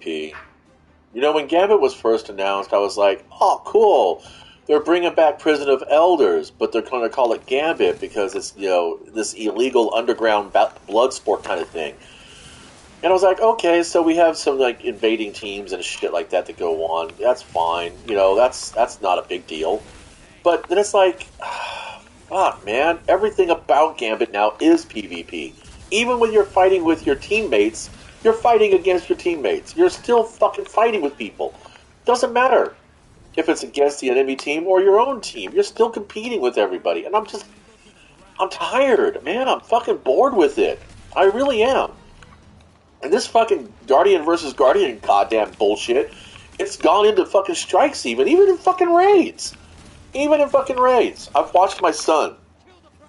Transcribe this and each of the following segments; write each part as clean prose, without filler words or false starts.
PvP. You know, when Gambit was first announced, I was like, oh, cool. They're bringing back Prison of Elders, but they're going to call it Gambit because it's, you know, this illegal underground blood sport kind of thing. And I was like, okay, so we have some, like, invading teams and shit like that go on. That's fine. You know, that's not a big deal. But then it's like, fuck, man. Everything about Gambit now is PvP. Even when you're fighting with your teammates, you're fighting against your teammates. You're still fucking fighting with people. Doesn't matter if it's against the enemy team or your own team. You're still competing with everybody. And I'm tired, man. I'm fucking bored with it. I really am. And this fucking Guardian versus Guardian goddamn bullshit, it's gone into fucking strikes even in fucking raids. Even in fucking raids. I've watched my son,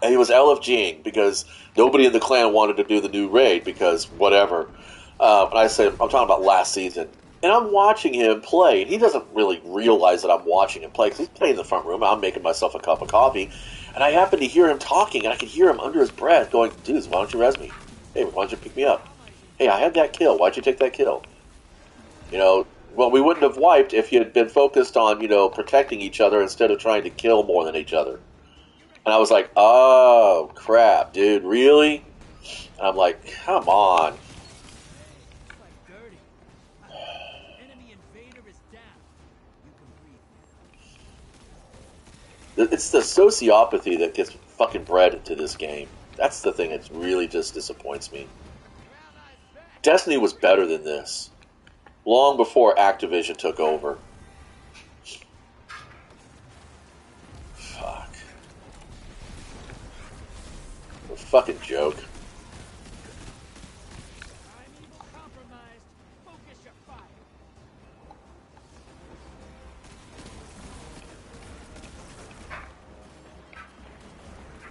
and he was LFGing because nobody in the clan wanted to do the new raid because whatever. And I said, I'm talking about last season. And I'm watching him play, and he doesn't really realize that I'm watching him play because he's playing in the front room. I'm making myself a cup of coffee, and I happen to hear him talking, and I can hear him under his breath going, dudes, why don't you res me? Hey, why don't you pick me up? Hey, I had that kill. Why'd you take that kill? You know, well, we wouldn't have wiped if you had been focused on, you know, protecting each other instead of trying to kill more than each other. And I was like, oh, crap, dude, really? And I'm like, come on. It's the sociopathy that gets fucking bred into this game. That's the thing that really just disappoints me. Destiny was better than this. Long before Activision took over. Fuck. A fucking joke.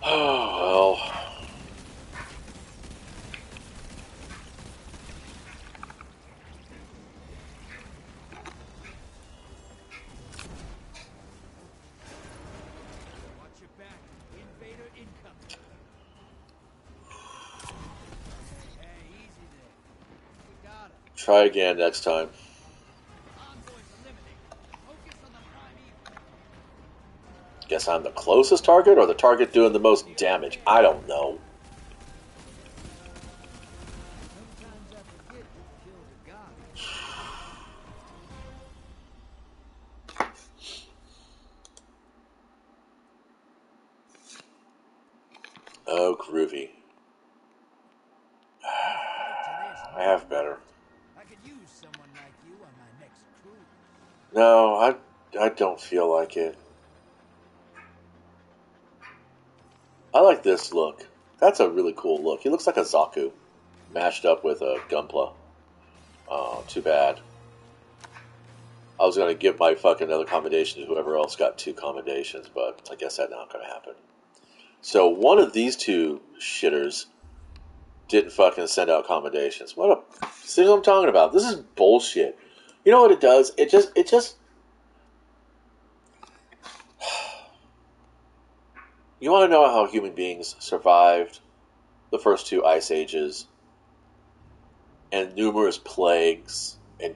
Oh, well. Try again next time. Guess I'm the closest target or the target doing the most damage. I don't know. Oh, groovy. I have better. No, I don't feel like it. I like this look. That's a really cool look. He looks like a Zaku mashed up with a Gunpla. Oh, too bad. I was going to give my fucking other commendation to whoever else got 2 commendations, but I guess that's not going to happen. So one of these 2 shitters didn't fucking send out commendations. See what I'm talking about? This is bullshit. You know what it does? It just. You want to know how human beings survived the first 2 ice ages and numerous plagues and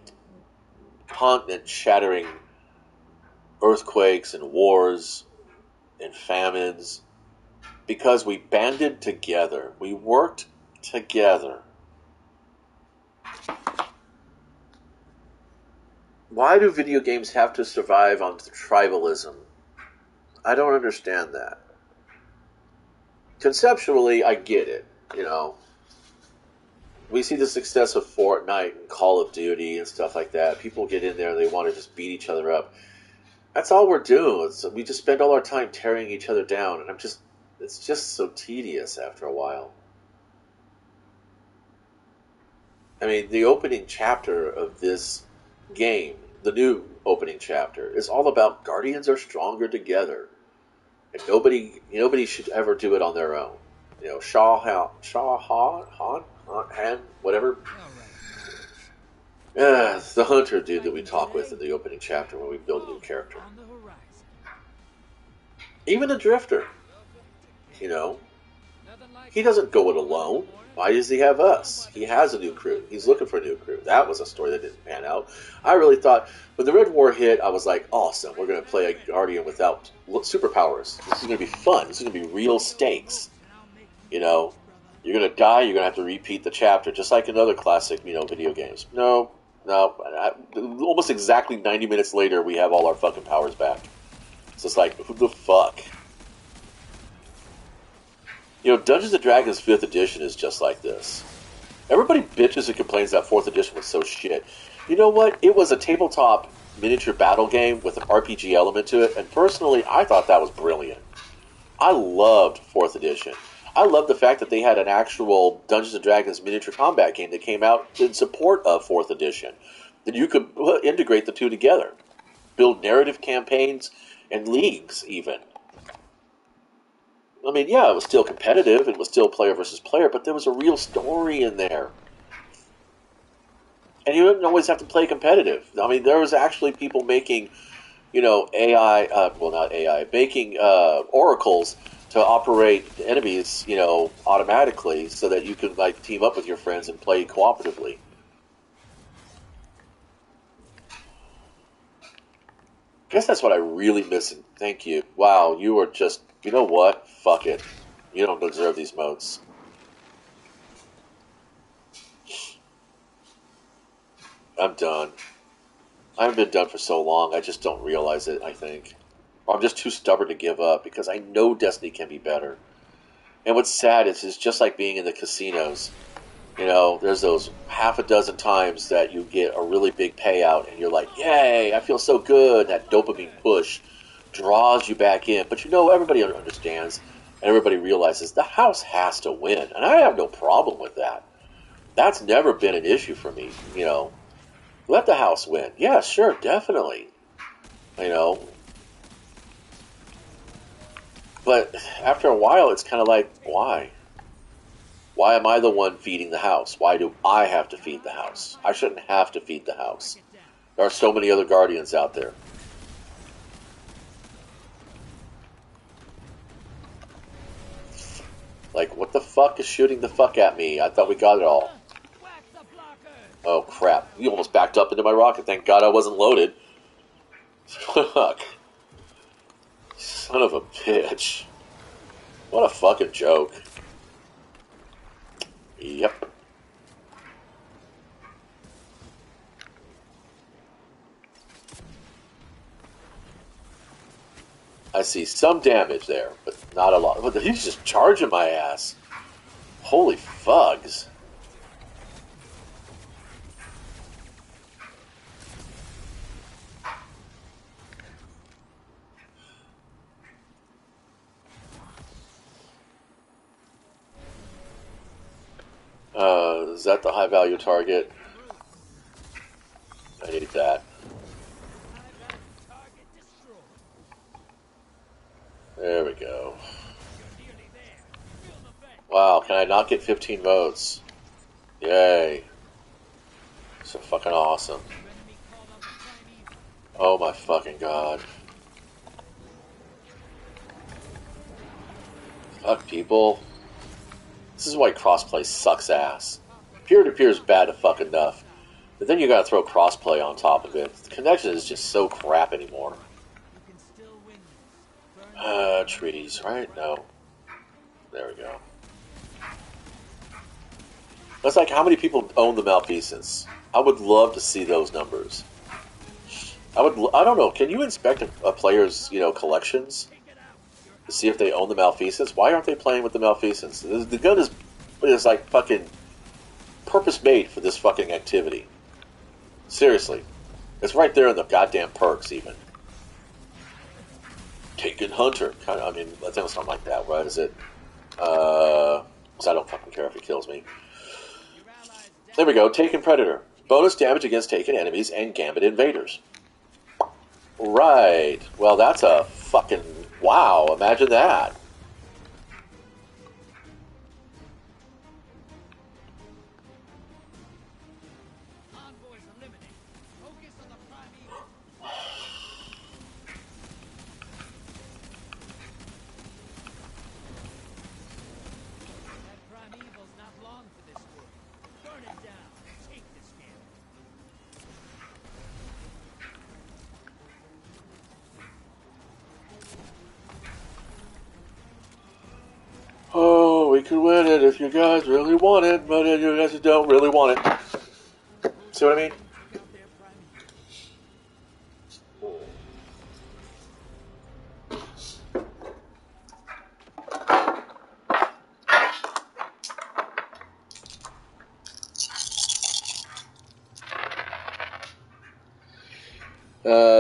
continent-shattering earthquakes and wars and famines? Because we banded together. We worked together. Why do video games have to survive on tribalism? I don't understand that. Conceptually, I get it, you know. We see the success of Fortnite and Call of Duty and stuff like that. People get in there and they want to just beat each other up. That's all we're doing. We just spend all our time tearing each other down, and it's just so tedious after a while. I mean, the opening chapter of this game, the new opening chapter, is all about Guardians are stronger together. And nobody should ever do it on their own. You know, Han, whatever. It's the hunter dude that we talk with in the opening chapter when we build a new character. Even the drifter, you know. He doesn't go it alone. Why does he have us? He has a new crew. He's looking for a new crew. That was a story that didn't pan out. I really thought, when the Red War hit, I was like, awesome. We're going to play a Guardian without superpowers. This is going to be fun. This is going to be real stakes. You know, you're going to die. You're going to have to repeat the chapter, just like in other classic, video games. No. Almost exactly 90 minutes later, we have all our fucking powers back. So it's like, who the fuck? Dungeons & Dragons 5th edition is just like this. Everybody bitches and complains that 4th edition was so shit. You know what? It was a tabletop miniature battle game with an RPG element to it, and personally, I thought that was brilliant. I loved 4th edition. I loved the fact that they had an actual Dungeons & Dragons miniature combat game that came out in support of 4th edition. That you could integrate the two together. Build narrative campaigns and leagues, even. I mean, yeah, it was still competitive, it was still player versus player, but there was a real story in there. And you didn't always have to play competitive. I mean, there was actually people making, AI, not AI, making oracles to operate enemies, automatically so that you could, team up with your friends and play cooperatively. I guess that's what I really miss. And thank you. Wow, you are just... You know what? Fuck it. You don't deserve these motes. I'm done. I haven't been done for so long, I just don't realize it, I think. Or I'm just too stubborn to give up, because I know Destiny can be better. And what's sad is it's just like being in the casinos. There's those half a dozen times that you get a really big payout, and you're like, yay, I feel so good. That dopamine push draws you back in. But everybody understands, and everybody realizes the house has to win. And I have no problem with that. That's never been an issue for me, Let the house win. Yeah, sure, definitely. But after a while, it's kind of like, why? Why am I the one feeding the house? Why do I have to feed the house? I shouldn't have to feed the house. There are so many other Guardians out there. Like, what the fuck is shooting the fuck at me? I thought we got it all. Oh, crap. You almost backed up into my rocket. Thank God I wasn't loaded. Fuck. Son of a bitch. What a fucking joke. Yep. I see some damage there, but not a lot. But he's just charging my ass. Holy fugs. Is that the high value target? I need that. There we go. Wow, can I not get 15 votes? Yay. So fucking awesome. Oh my fucking god. Fuck people. This is why crossplay sucks ass. Peer-to-peer is bad to fuck enough. But then you gotta throw crossplay on top of it. The connection is just so crap anymore. Treaties, right? No. There we go. That's like how many people own the Malfeasance. I would love to see those numbers. I don't know, can you inspect a player's, collections? To see if they own the Malfeasance? Why aren't they playing with the Malfeasance? The gun is like fucking purpose-made for this fucking activity. Seriously. It's right there in the goddamn perks, even. Taken Hunter. I mean, I think something like that. What is it? So I don't fucking care if it kills me. There we go. Taken Predator. Bonus damage against taken enemies and Gambit invaders. Right. Well, that's a fucking... Wow. Imagine that. could win it if you guys really want it, but you guys don't really want it. See what I mean?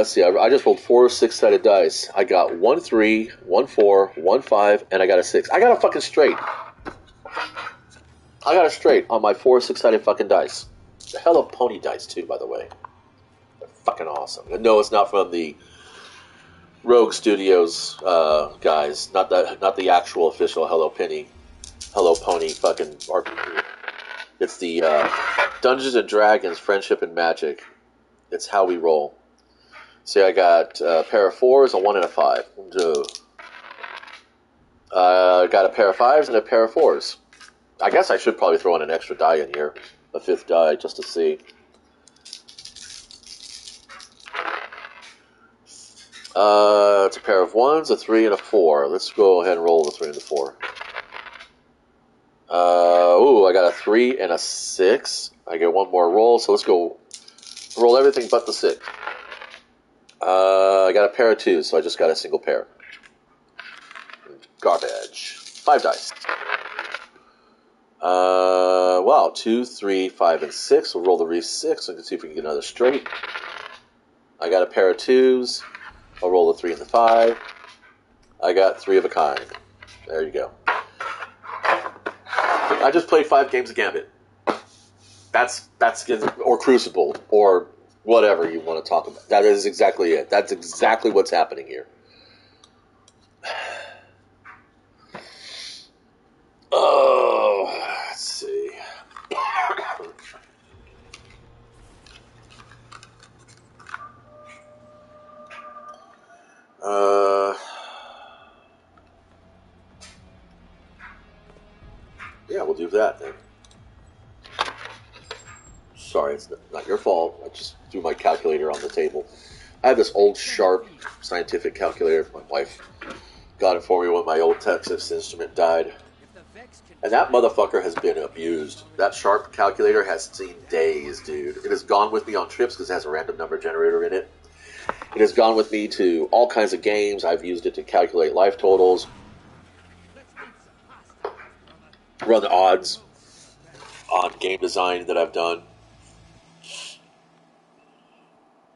See, I just rolled 4 6-sided dice. I got 1 3, 1 4, 1 5, and I got a 6. I got a fucking straight. I got a straight on my 4 6-sided fucking dice. The hell of pony dice, too, by the way. They're fucking awesome. And no, it's not from the Rogue Studios guys. Not the actual official Hello Pony fucking RPG. It's the Dungeons and Dragons Friendship and Magic. It's how we roll. See, I got a pair of 4s, a 1, and a 5. I got a pair of 5s and a pair of 4s. I guess I should probably throw in an extra die in here, a 5th die, just to see. It's a pair of 1s, a 3, and a 4. Let's go ahead and roll the 3 and the 4. I got a 3 and a 6. I get one more roll, so let's go roll everything but the 6. I got a pair of 2s, so I just got a single pair. Garbage. 5 dice. Wow, 2, 3, 5, and 6. We'll roll the re-6 and see if we can get another straight. I got a pair of 2s. I'll roll the 3 and the 5. I got 3 of a kind. There you go. I just played 5 games of Gambit. That's or Crucible, or whatever you want to talk about. That is exactly it. That's exactly what's happening here. Oh, let's see. Yeah, we'll do that then. Sorry, it's not your fault. I just threw my calculator on the table. I have this old Sharp scientific calculator. My wife got it for me when my old Texas Instrument died. And that motherfucker has been abused. That Sharp calculator has seen days, dude. It has gone with me on trips because it has a random number generator in it. It has gone with me to all kinds of games. I've used it to calculate life totals, run the odds on game design that I've done.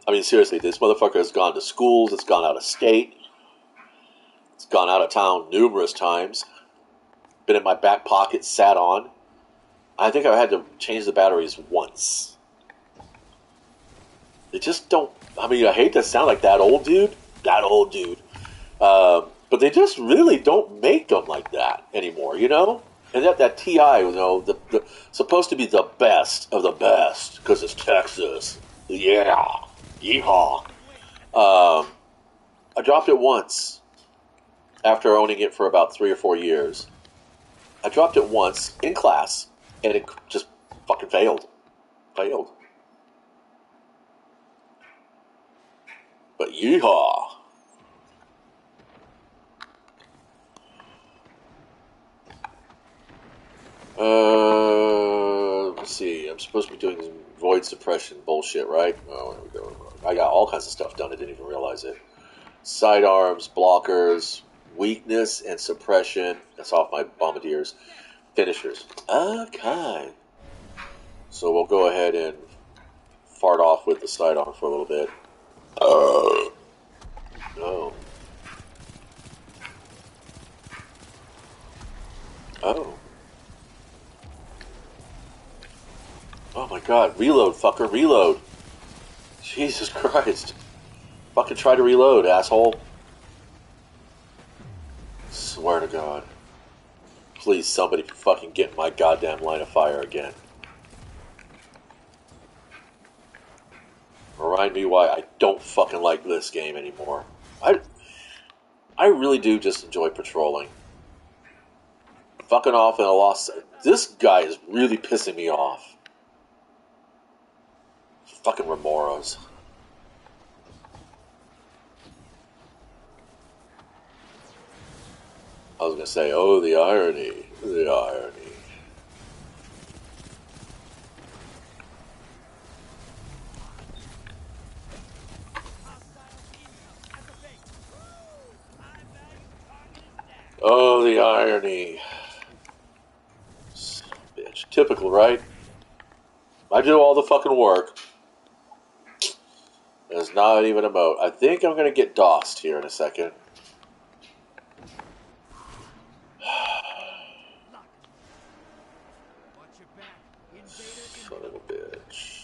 I mean, seriously, this motherfucker has gone to schools, it's gone out of state, it's gone out of town numerous times, been in my back pocket, sat on. I think I've had to change the batteries once. They just don't, I mean, I hate to sound like that old dude, but they just really don't make them like that anymore, you know? And that TI, you know, the supposed to be the best of the best, because it's Texas. Yeah. Yeehaw. I dropped it once after owning it for about 3 or 4 years. I dropped it once in class, and it just fucking failed. But yeehaw. Let's see. I'm supposed to be doing void suppression bullshit, right? Oh, there we go. I got all kinds of stuff done. I didn't even realize it. Sidearms, blockers, weakness, and suppression. That's off my bombardiers. Finishers. Okay. So we'll go ahead and fart off with the sidearm for a little bit. No. Oh. Oh my god. Reload, fucker. Reload. Jesus Christ. Fucking try to reload, asshole. Swear to God. Please, somebody fucking get in my goddamn line of fire again. Remind me why I don't fucking like this game anymore. I really do just enjoy patrolling. Fucking off in a lost... This guy is really pissing me off. Fucking Remoros. I was gonna say, oh, the irony. The irony. Oh, the irony. Bitch. Typical, right? I do all the fucking work. There's not even a moat. I think I'm gonna get DOSed here in a second. Son of a bitch.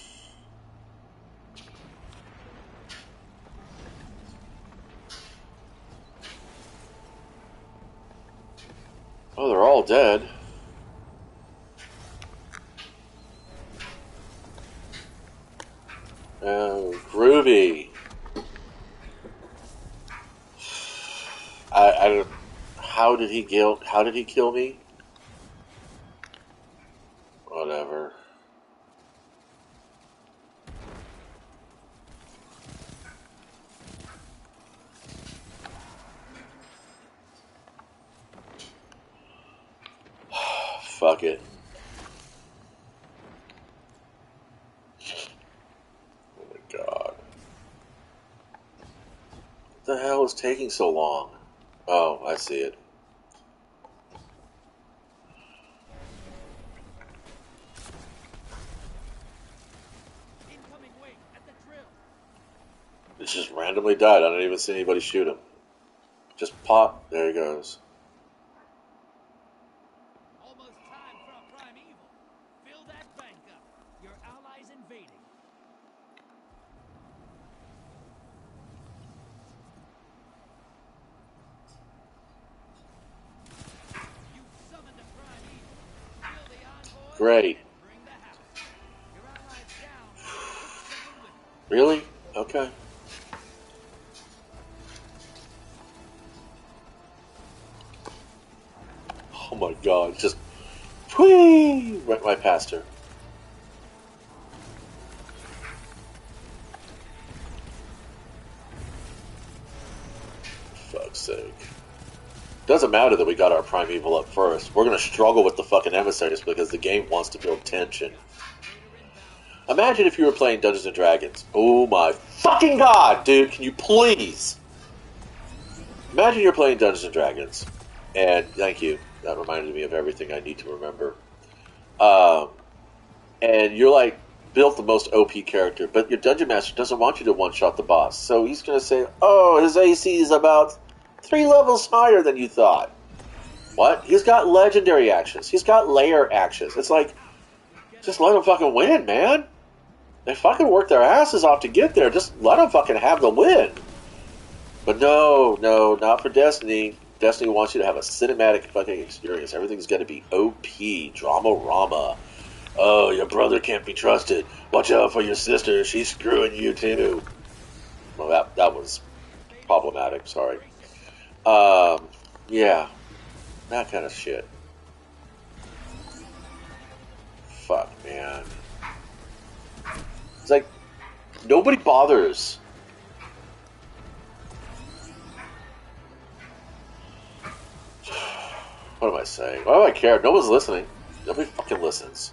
Oh, they're all dead. Oh, groovy. I don't. How did he kill me? Whatever. Fuck it. Oh my god. What the hell is taking so long? Oh, I see it. It just randomly died. I don't even see anybody shoot him. Just pop. There he goes. Almost time for a primeval. Fill that bank up. Your allies invading. You summoned a primeval. Kill the envoy. Great. Bring the house. Your allies down. Really? Okay. Oh my god, just whee! Right past her. For fuck's sake. Doesn't matter that we got our primeval up first. We're gonna struggle with the fucking emissaries because the game wants to build tension. Imagine if you were playing Dungeons and Dragons. Oh my fucking god, dude, can you please? Imagine you're playing Dungeons and Dragons. And thank you. That reminded me of everything I need to remember. And you're like built the most OP character, but your dungeon master doesn't want you to one-shot the boss. So he's going to say, oh, his AC is about 3 levels higher than you thought. What? He's got legendary actions. He's got layer actions. It's like, just let him fucking win, man. They fucking work their asses off to get there. Just let them fucking have the win. But no, not for Destiny. Destiny wants you to have a cinematic fucking experience. Everything's got to be OP, drama-rama. Oh, your brother can't be trusted. Watch out for your sister. She's screwing you too. Well, that was problematic. Sorry. Yeah, that kind of shit. Fuck, man. It's like nobody bothers. What am I saying? Why do I care? No one's listening. Nobody fucking listens.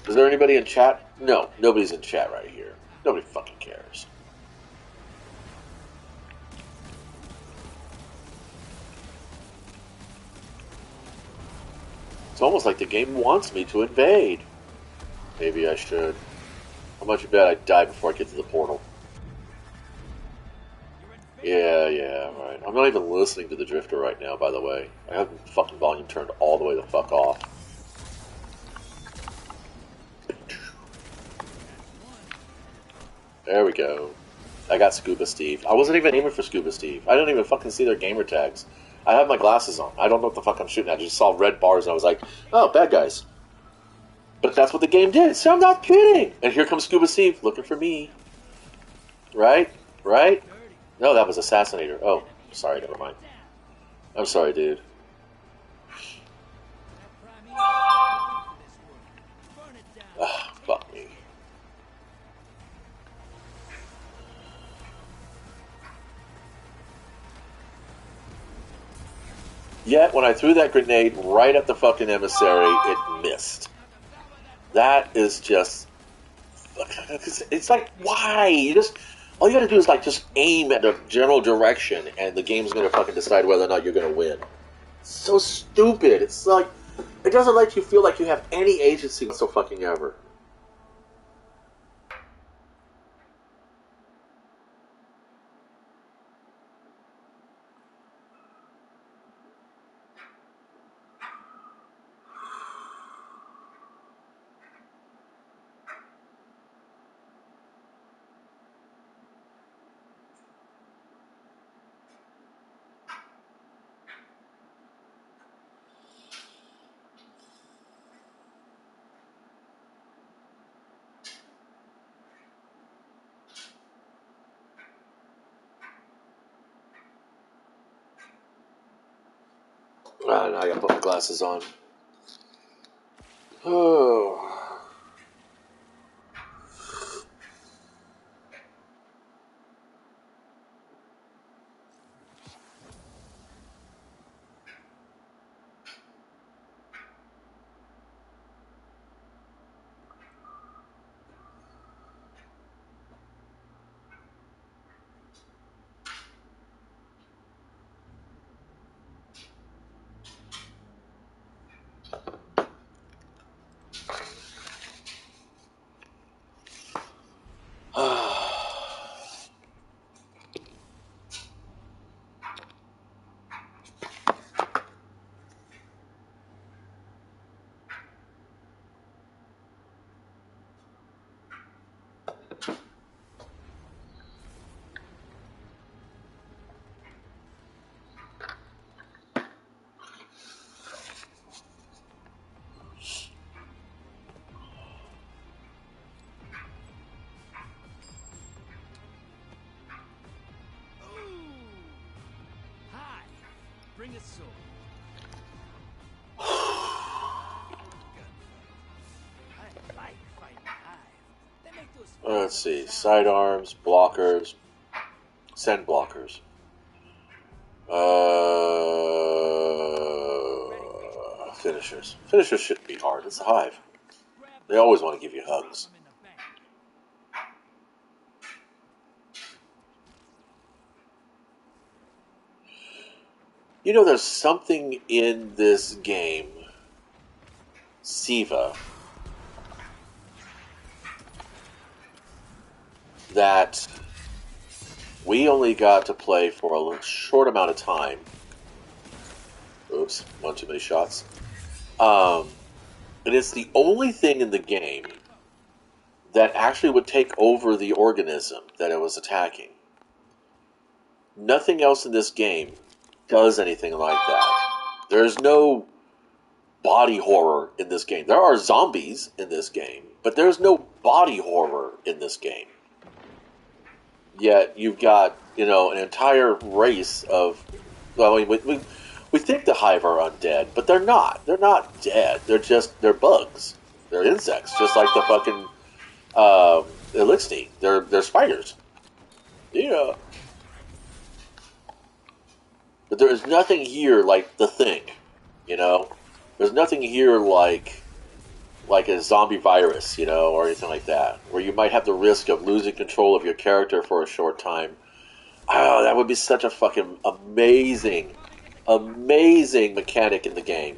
Is there anybody in chat? No, nobody's in chat right here. Nobody fucking cares. It's almost like the game wants me to invade. Maybe I should. How much you bet I die before I get to the portal? Yeah, right. I'm not even listening to the Drifter right now, by the way. I have the fucking volume turned all the way the fuck off. There we go. I got Scuba Steve. I wasn't even aiming for Scuba Steve. I didn't even fucking see their gamer tags. I have my glasses on. I don't know what the fuck I'm shooting at. I just saw red bars and I was like, oh, bad guys. But that's what the game did. So I'm not kidding. And here comes Scuba Steve looking for me. Right? Right? No, that was Assassinator. Oh, sorry, never mind. I'm sorry, dude. Ah, fuck me. Yet, when I threw that grenade right at the fucking emissary, it missed. That is just... It's like, why? All you gotta do is, like, just aim at a general direction, and the game's gonna fucking decide whether or not you're gonna win. It's so stupid. It's like... It doesn't let you feel like you have any agency whatsoever fucking ever. Now I gotta put my glasses on. Oh. Bring a sword. I like fighting hive. They make those Let's see. Sidearms, blockers, send blockers. Finishers. Finishers shouldn't be hard. It's a hive. They always want to give you hugs. You know, there's something in this game, Siva, that we only got to play for a short amount of time. Oops, one too many shots. And it's the only thing in the game that actually would take over the organism that it was attacking. Nothing else in this game does anything like that. There's no body horror in this game. There are zombies in this game, but there's no body horror in this game. Yet you've got, you know, an entire race of... Well, we think the hive are undead, but they're not. They're not dead. They're bugs. They're insects, just like the fucking Elixir. They're spiders. Yeah. But there is nothing here like the Thing, you know? There's nothing here like a zombie virus, you know, or anything like that, where you might have the risk of losing control of your character for a short time. Oh, that would be such a fucking amazing mechanic in the game.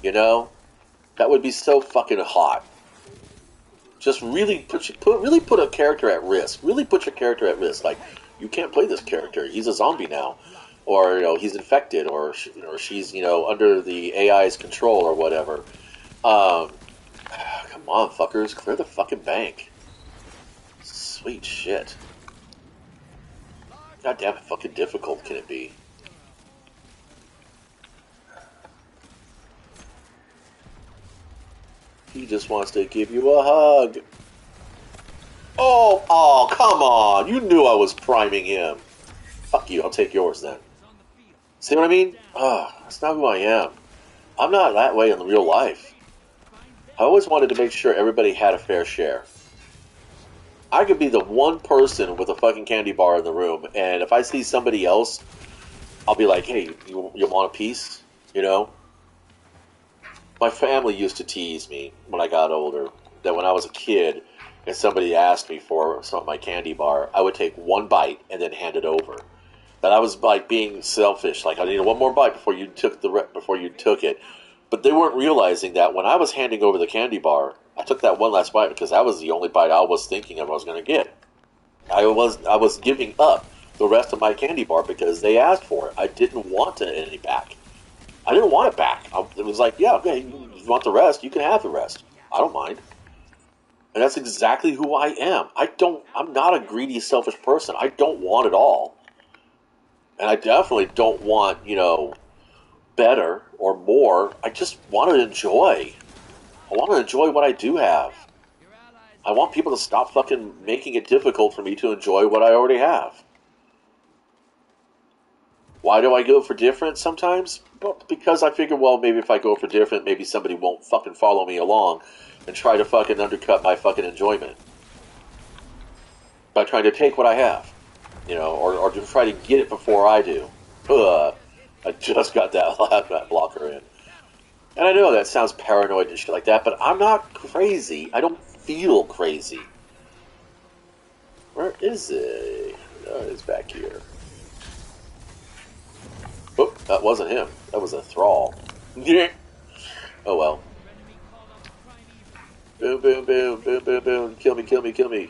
You know? That would be so fucking hot. Just really put a character at risk. Really put your character at risk. Like, you can't play this character. He's a zombie now. Or, you know, he's infected, or she's, you know, under the AI's control or whatever. Come on, fuckers, clear the fucking bank. Sweet shit. God damn, how fucking difficult can it be? He just wants to give you a hug. Oh, come on! You knew I was priming him. Fuck you, I'll take yours then. See what I mean? That's not who I am. I'm not that way in real life. I always wanted to make sure everybody had a fair share. I could be the one person with a fucking candy bar in the room, and if I see somebody else I'll be like, hey, you want a piece? You know? My family used to tease me when I got older that when I was a kid and somebody asked me for some of my candy bar, I would take one bite and then hand it over. That I was like being selfish, like I needed one more bite before you took it. But they weren't realizing that when I was handing over the candy bar, I took that one last bite because that was the only bite I was thinking of I was going to get. I was giving up the rest of my candy bar because they asked for it. I didn't want any back. I didn't want it back. It was like, yeah, okay, you want the rest? You can have the rest. I don't mind. And that's exactly who I am. I'm not a greedy, selfish person. I don't want it all. And I definitely don't want, better or more. I just want to enjoy. I want to enjoy what I do have. I want people to stop fucking making it difficult for me to enjoy what I already have. Why do I go for different sometimes? Well, because I figure, well, maybe if I go for different, maybe somebody won't fucking follow me along and try to fucking undercut my fucking enjoyment by trying to take what I have, or to try to get it before I do. I just got that blocker in. And I know that sounds paranoid and shit like that, but I'm not crazy. I don't feel crazy. Where is it? Oh, it's back here. Oh, that wasn't him. That was a thrall. Oh well. Boom, boom, boom, boom, boom, boom. Kill me, kill me, kill me.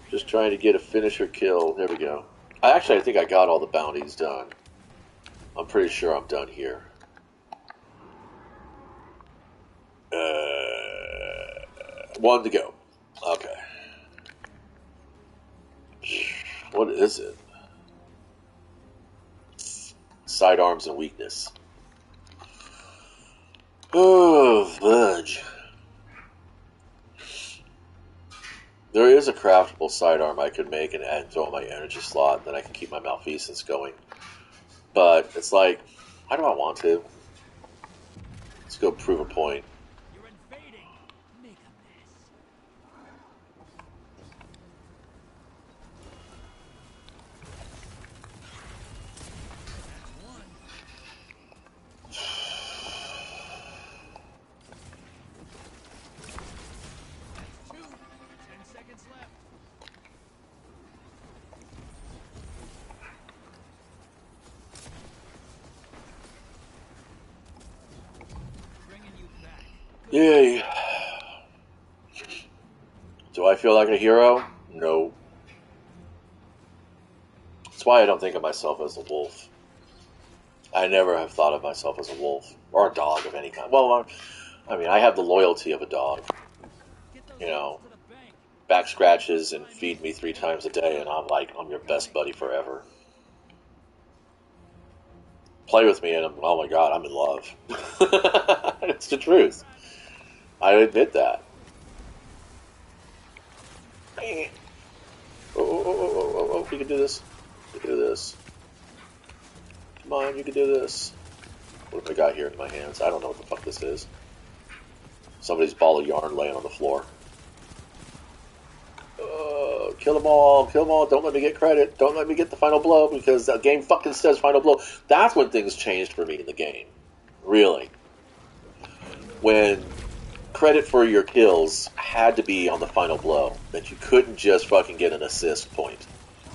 Just trying to get a finisher kill. There we go. I think I got all the bounties done. I'm pretty sure I'm done here. One to go. Okay. What is it? Sidearms and weakness. Oh, fudge. There is a craftable sidearm I could make and add throw in my energy slot, then I can keep my malfeasance going. But it's like, why do I want to? Let's go prove a point. You're invading. Make a mess. One. 2. 10 seconds left. Bringing you back. Yay. Do I feel like a hero? No. That's why I don't think of myself as a wolf. I never have thought of myself as a wolf or a dog of any kind. Well, I mean, I have the loyalty of a dog. Get those You know, to the bank. back scratches and feed me 3 times a day, and I'm like, I'm your best buddy forever. Play with me, and oh my god, I'm in love. It's the truth. I admit that. Oh, oh, oh, oh, oh, oh, you can do this. You can do this. Come on, you can do this. What have I got here in my hands? I don't know what the fuck this is. Somebody's ball of yarn laying on the floor. Kill them all, kill them all. Don't let me get credit. Don't let me get the final blow because the game fucking says final blow. That's when things changed for me in the game. Really. When credit for your kills had to be on the final blow. That you couldn't just fucking get an assist point.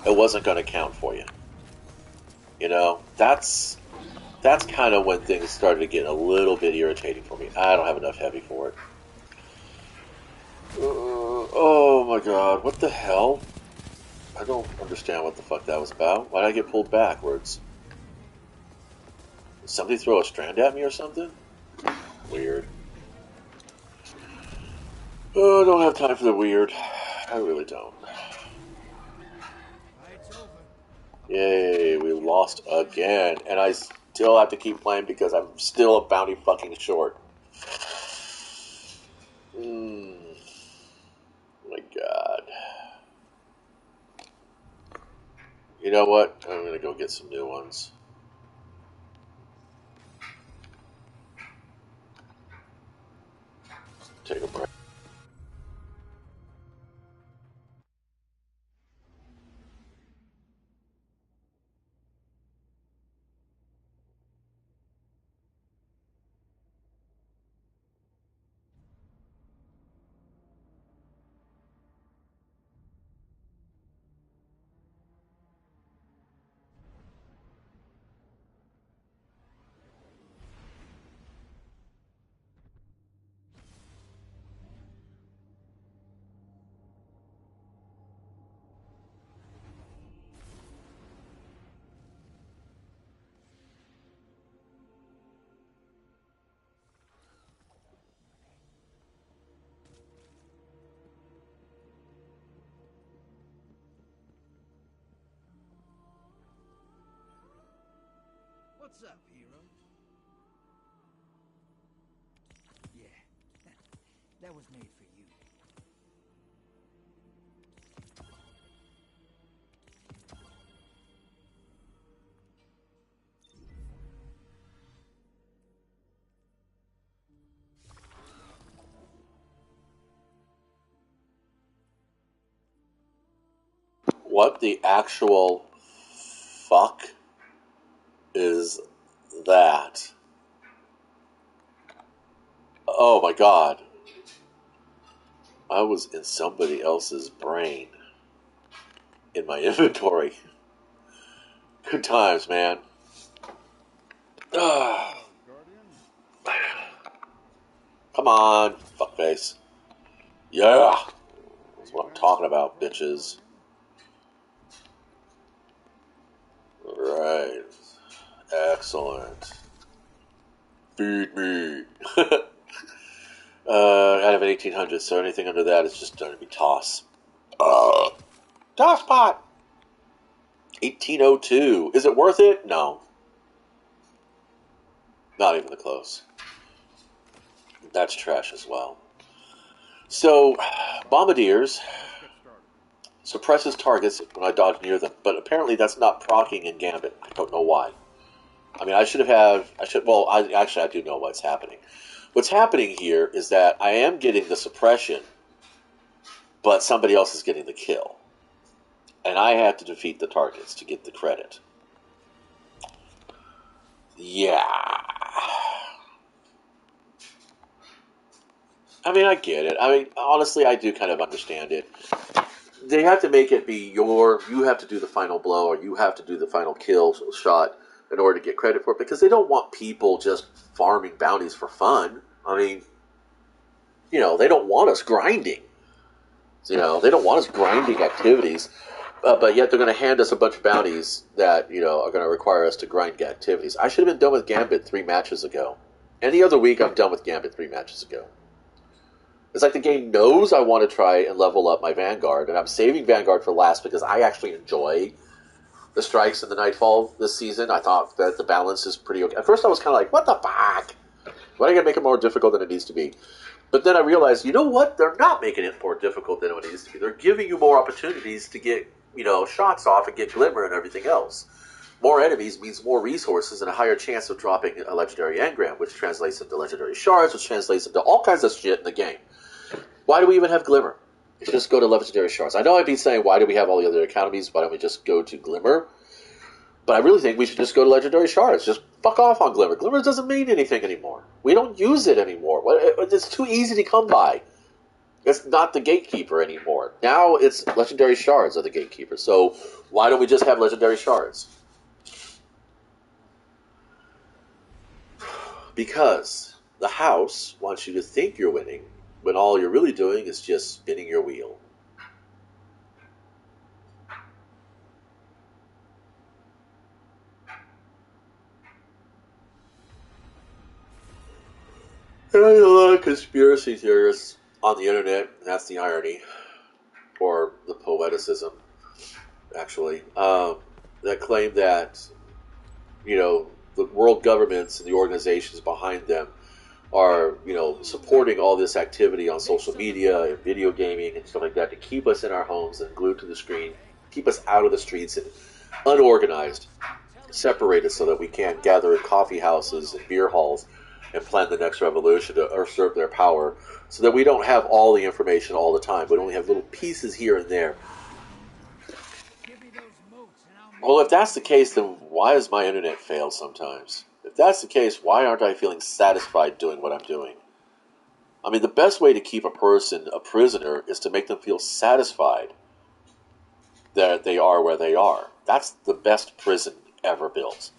It wasn't going to count for you. That's kind of when things started getting a little bit irritating for me. I don't have enough heavy for it. Oh my god, what the hell? I don't understand what the fuck that was about. Why did I get pulled backwards? Did somebody throw a strand at me or something? Weird. Oh, I don't have time for the weird. I really don't. Fight's over. Yay, we lost again. And I still have to keep playing because I'm still a bounty fucking short. My god. You know what? I'm gonna go get some new ones. Take a break. What's up, hero? Yeah, that was made for you. What the actual fuck is that? Oh my god. I was in somebody else's brain in my inventory. Good times, man. Come on, fuckface. Yeah! That's what I'm talking about, bitches. Right. Excellent. Feed me. I have an 1800, so anything under that is just going to be toss. Toss pot! 1802. Is it worth it? No. Not even close. That's trash as well. So, bombardiers suppresses targets when I dodge near them, but apparently that's not proccing in Gambit. I don't know why. I mean, I do know what's happening. What's happening here is that I am getting the suppression, but somebody else is getting the kill. And I have to defeat the targets to get the credit. Yeah. I mean, I get it. I mean, honestly, I do kind of understand it. They have to make it be you have to do the final blow, or you have to do the final kill shot in order to get credit for it, because they don't want people just farming bounties for fun. I mean, they don't want us grinding. They don't want us grinding activities, but yet they're going to hand us a bunch of bounties that, are going to require us to grind activities. I should have been done with Gambit 3 matches ago. Any other week, I'm done with Gambit 3 matches ago. It's like the game knows I want to try and level up my Vanguard, and I'm saving Vanguard for last because I actually enjoy the strikes and the Nightfall this season. I thought that the balance is pretty okay. At first I was kind of like, what the fuck? Why are you going to make it more difficult than it needs to be? But then I realized, you know what? They're not making it more difficult than it needs to be. They're giving you more opportunities to get, shots off and get glimmer and everything else. More enemies means more resources and a higher chance of dropping a legendary engram, which translates into legendary shards, which translates into all kinds of shit in the game. Why do we even have Glimmer? Just go to legendary shards. I know I'd be saying, why do we have all the other academies? Why don't we just go to Glimmer? But I really think we should just go to legendary shards. Just fuck off on Glimmer. Glimmer doesn't mean anything anymore. We don't use it anymore. It's too easy to come by. It's not the gatekeeper anymore. Now it's legendary shards are the gatekeeper. So why don't we just have legendary shards? Because the house wants you to think you're winning, when all you're really doing is just spinning your wheel. And there's a lot of conspiracy theorists on the internet, and that's the irony, or the poeticism, actually, that claim that, the world governments and the organizations behind them are, supporting all this activity on social media and video gaming and stuff like that to keep us in our homes and glued to the screen, keep us out of the streets and unorganized, separated so that we can't gather in coffee houses and beer halls and plan the next revolution to usurp their power, so that we don't have all the information all the time. We only have little pieces here and there. Well, if that's the case, then why does my internet fail sometimes? If that's the case, why aren't I feeling satisfied doing what I'm doing? I mean, the best way to keep a person a prisoner is to make them feel satisfied that they are where they are. That's the best prison ever built,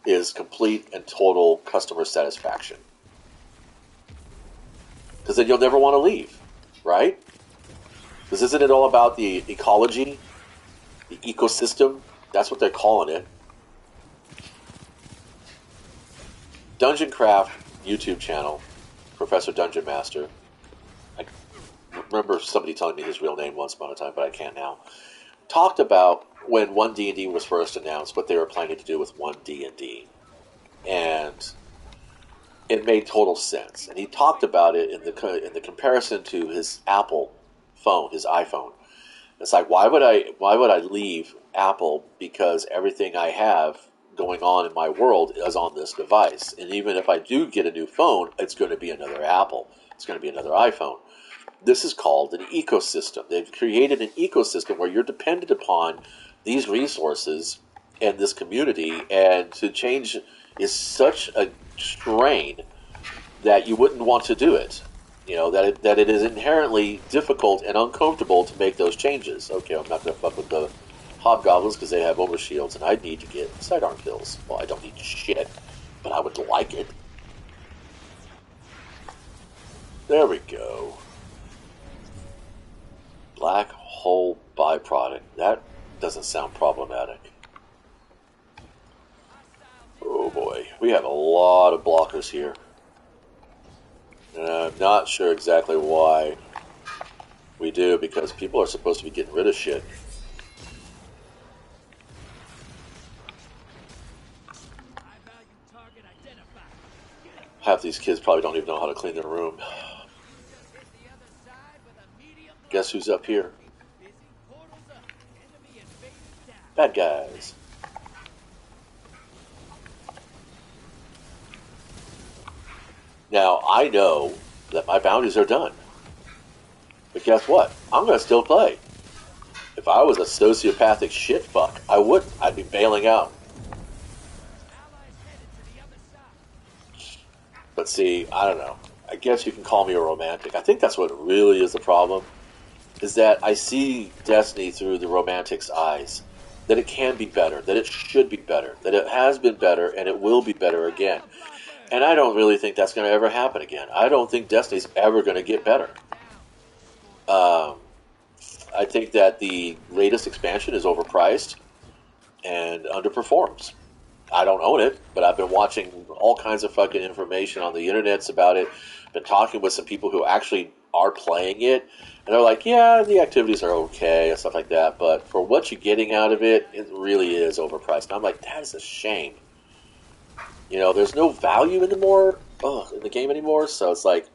is complete and total customer satisfaction. Because then you'll never want to leave, right? Because isn't it all about the ecology, the ecosystem? That's what they're calling it. Dungeon Craft YouTube channel, Professor Dungeon Master. I remember somebody telling me his real name once upon a time, but I can't now. talked about when 1D&D was first announced, what they were planning to do with 1D&D, and it made total sense. And he talked about it in the comparison to his Apple phone, his iPhone. It's like, why would I leave Apple, because everything I have going on in my world is on this device, and even if I do get a new phone, it's going to be another Apple. It's going to be another iPhone. This is called an ecosystem. They've created an ecosystem where you're dependent upon these resources and this community, and to change is such a strain that you wouldn't want to do it. You know, that it is inherently difficult and uncomfortable to make those changes. Okay, I'm not going to fuck with the hobgoblins because they have overshields, and I need to get sidearm kills. Well, I don't need shit, but I would like it. There we go. Black hole byproduct. That doesn't sound problematic. Oh boy, we have a lot of blockers here. And I'm not sure exactly why we do, because people are supposed to be getting rid of shit. Half these kids probably don't even know how to clean their room. Guess who's up here? Bad guys. Now, I know that my bounties are done. But guess what? I'm going to still play. If I was a sociopathic shitfuck, I wouldn't. I'd be bailing out. But see, I don't know. I guess you can call me a romantic. I think that's what really is the problem. Is that I see Destiny through the romantic's eyes. That it can be better. That it should be better. That it has been better and it will be better again. And I don't really think that's going to ever happen again. I don't think Destiny's ever going to get better. I think that the latest expansion is overpriced and underperforms. I don't own it, but I've been watching all kinds of fucking information on the internets about it. Been talking with some people who actually are playing it, and they're like, yeah, the activities are okay and stuff like that, but for what you're getting out of it, it really is overpriced. And I'm like, that is a shame. You know, there's no value in the game anymore, so it's like,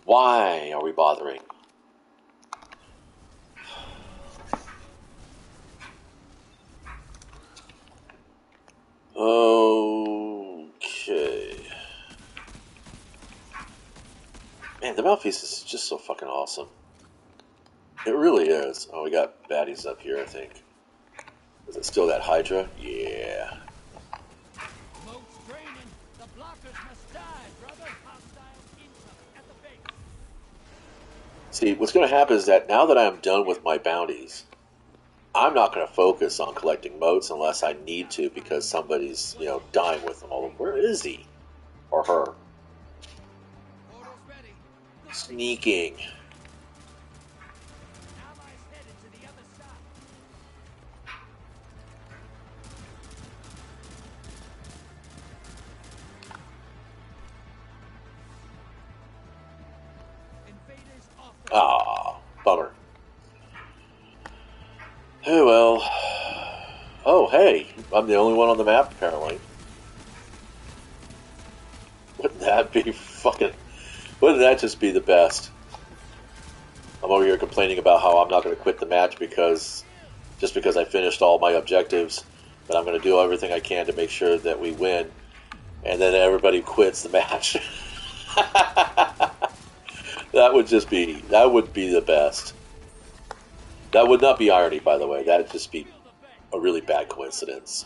why are we bothering? Okay. Man, the mouthpiece is just so fucking awesome. It really is. Oh, we got baddies up here, I think. Is it still that Hydra? Yeah. See, what's going to happen is that now that I'm done with my bounties, I'm not going to focus on collecting motes unless I need to, because somebody's, dying with them. Where is he? Or her? Sneaking. Ah, bummer. Oh well. Oh, hey, I'm the only one on the map, apparently. Wouldn't that be wouldn't that just be the best? I'm over here complaining about how I'm not going to quit the match just because I finished all my objectives, but I'm going to do everything I can to make sure that we win, and then everybody quits the match. That would be the best. That would not be irony, by the way. That would just be a really bad coincidence.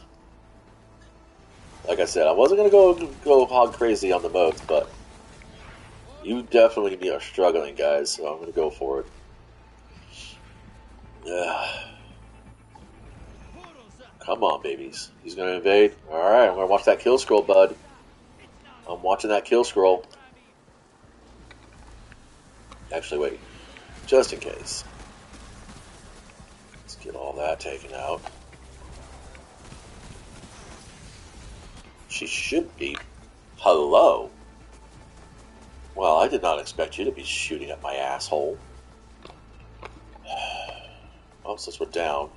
Like I said, I wasn't going to go hog crazy on the modes, but you definitely are struggling, guys, so I'm going to go for it. Come on, babies. He's going to invade? Alright, I'm going to watch that kill scroll, bud. I'm watching that kill scroll. Actually, wait. Just in case. Let's get all that taken out. She should be. Hello? Well, I did not expect you to be shooting at my asshole. Oh, since we're down.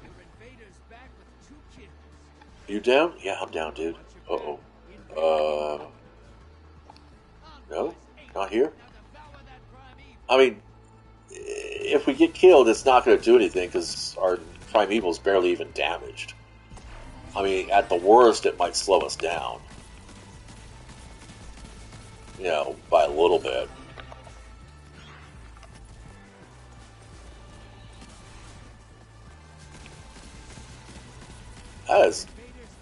Your invader's back with 2 kills. You down? Yeah, I'm down, dude. Uh-oh. No? Not here? Now devour that prime evil. I mean, if we get killed, it's not going to do anything because our Primeval's barely even damaged. I mean, at the worst, it might slow us down. You know, by a little bit.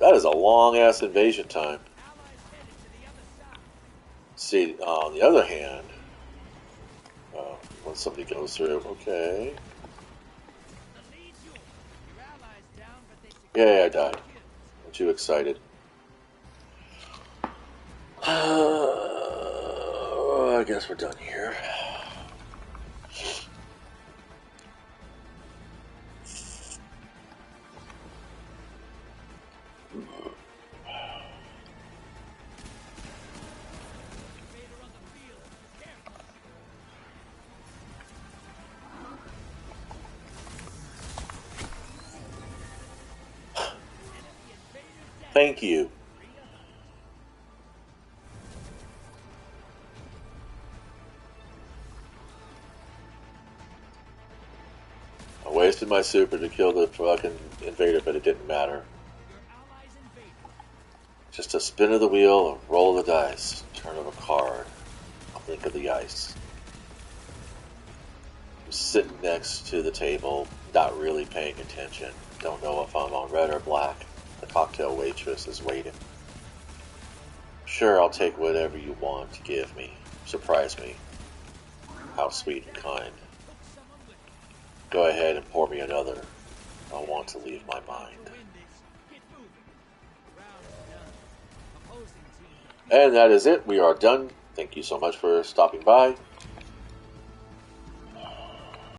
That is a long-ass invasion time. Allies headed to the other side. See, on the other hand, when somebody goes through, okay. The lead's yours. Your allies down, but they secured Yeah, I died. kills. I'm too excited. I guess we're done here. Invader on the field. Careful. Enemy invaders down. Thank you. I wasted my super to kill the fucking invader, but it didn't matter. Your allies invaded. Just a spin of the wheel, a roll of the dice, turn of a card, a blink of the ice. I'm sitting next to the table, not really paying attention. Don't know if I'm on red or black. The cocktail waitress is waiting. Sure, I'll take whatever you want to give me. Surprise me. How sweet and kind. Took someone with you. Go ahead and pour me another. I want to leave my mind. To win this, get moving. Round done. Opposing team. And that is it. We are done. Thank you so much for stopping by.